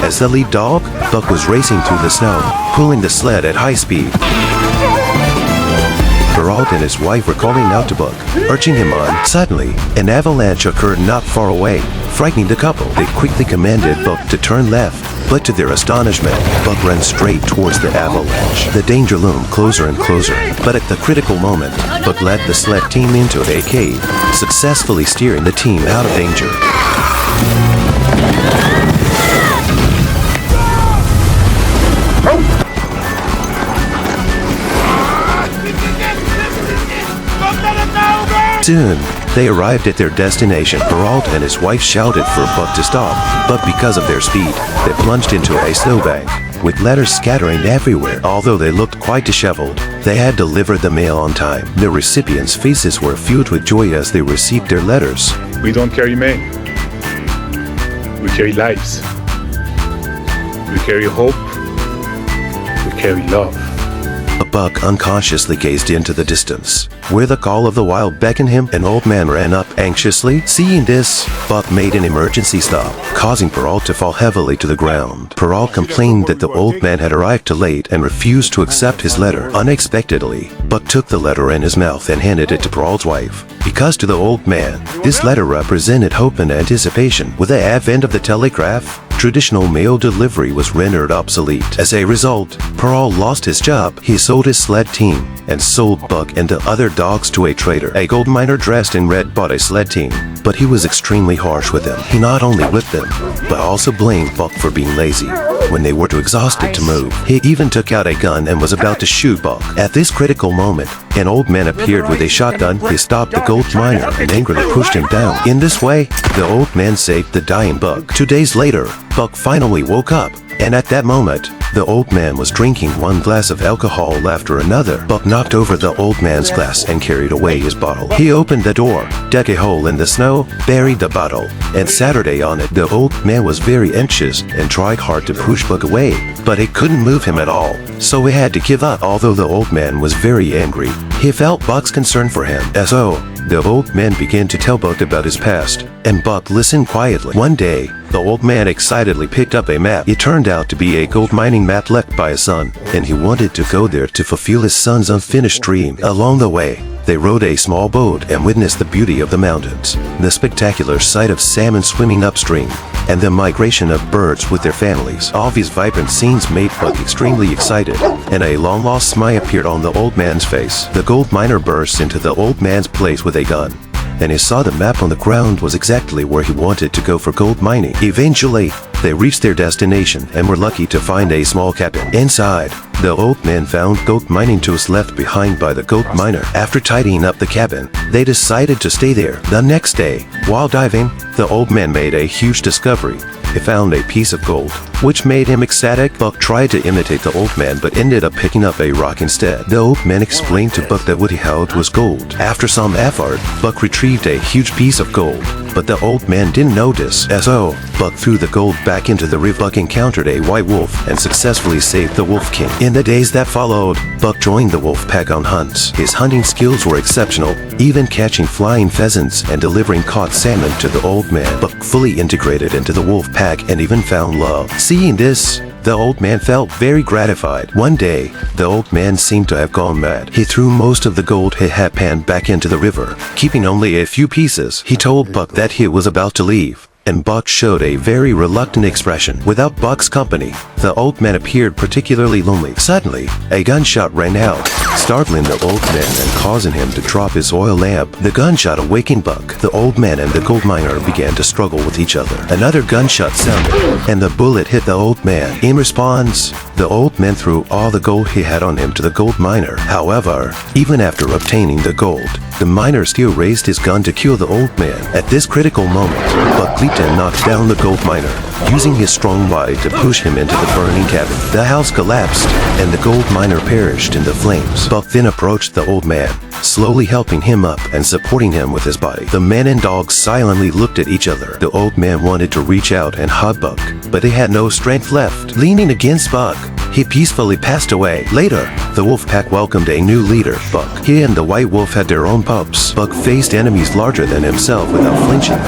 As the lead dog, Buck was racing through the snow, pulling the sled at high speed. Perrault and his wife were calling out to Buck, urging him on. Suddenly, an avalanche occurred not far away, frightening the couple. They quickly commanded Buck to turn left, but to their astonishment, Buck ran straight towards the avalanche. The danger loomed closer and closer, but at the critical moment, Buck led the sled team into a cave, successfully steering the team out of danger. Soon, they arrived at their destination. Perrault and his wife shouted for Buck to stop, but because of their speed, they plunged into a snowbank, with letters scattering everywhere. Although they looked quite disheveled, they had delivered the mail on time. The recipients' faces were filled with joy as they received their letters. We don't carry mail. We carry lives. We carry hope. We carry love. Buck unconsciously gazed into the distance, where the call of the wild beckoned him. An old man ran up anxiously. Seeing this, Buck made an emergency stop, causing Perrault to fall heavily to the ground. Perrault complained that the old man had arrived too late and refused to accept his letter. Unexpectedly, Buck took the letter in his mouth and handed it to Perrault's wife. Because to the old man, this letter represented hope and anticipation. With the advent of the telegraph, traditional mail delivery was rendered obsolete. As a result, Perrault lost his job. He sold his sled team and sold Buck and the other dogs to a trader. A gold miner dressed in red bought a sled team, but he was extremely harsh with them. He not only whipped them, but also blamed Buck for being lazy when they were too exhausted to move. He even took out a gun and was about to shoot Buck. At this critical moment, an old man appeared with a shotgun. He stopped the gold miner and angrily pushed him down. In this way, the old man saved the dying Buck. 2 days later, Buck finally woke up, and at that moment, the old man was drinking one glass of alcohol after another. Buck knocked over the old man's glass and carried away his bottle. He opened the door, dug a hole in the snow, buried the bottle, and Saturday on it. The old man was very anxious and tried hard to push Buck away, but it couldn't move him at all, so he had to give up. Although the old man was very angry, he felt Buck's concern for him. So, the old man began to tell Buck about his past, and Buck listened quietly. One day, the old man excitedly picked up a map. It turned out to be a gold mining map left by his son, and he wanted to go there to fulfill his son's unfinished dream. Along the way, they rowed a small boat and witnessed the beauty of the mountains, the spectacular sight of salmon swimming upstream, and the migration of birds with their families. All these vibrant scenes made Buck extremely excited, and a long-lost smile appeared on the old man's face. The gold miner burst into the old man's place with a gun, and he saw the map on the ground was exactly where he wanted to go for gold mining. Eventually, they reached their destination and were lucky to find a small cabin. Inside, the old man found gold mining tools left behind by the gold miner. After tidying up the cabin, they decided to stay there. The next day, while diving, the old man made a huge discovery. He found a piece of gold, which made him ecstatic. Buck tried to imitate the old man but ended up picking up a rock instead. The old man explained to Buck that what he held was gold. After some effort, Buck retrieved a huge piece of gold, but the old man didn't notice. So, Buck threw the gold back into the river. Buck encountered a white wolf and successfully saved the wolf king. In the days that followed, Buck joined the wolf pack on hunts. His hunting skills were exceptional, even catching flying pheasants and delivering caught salmon to the old man. Buck fully integrated into the wolf pack and even found love. Seeing this, the old man felt very gratified. One day, the old man seemed to have gone mad. He threw most of the gold he had panned back into the river, keeping only a few pieces. He told Buck that he was about to leave, and Buck showed a very reluctant expression. Without Buck's company, the old man appeared particularly lonely. Suddenly, a gunshot rang out, startling the old man and causing him to drop his oil lamp. The gunshot awakened Buck. The old man and the gold miner began to struggle with each other. Another gunshot sounded, and the bullet hit the old man. In response, the old man threw all the gold he had on him to the gold miner. However, even after obtaining the gold, the miner still raised his gun to kill the old man. At this critical moment, Buck leaped and knocked down the gold miner, using his strong body to push him into the burning cabin. The house collapsed, and the gold miner perished in the flames. Buck then approached the old man, slowly helping him up and supporting him with his body. The man and dog silently looked at each other. The old man wanted to reach out and hug Buck, but he had no strength left. Leaning against Buck, he peacefully passed away. Later, the wolf pack welcomed a new leader, Buck. He and the white wolf had their own pups. Buck faced enemies larger than himself without flinching.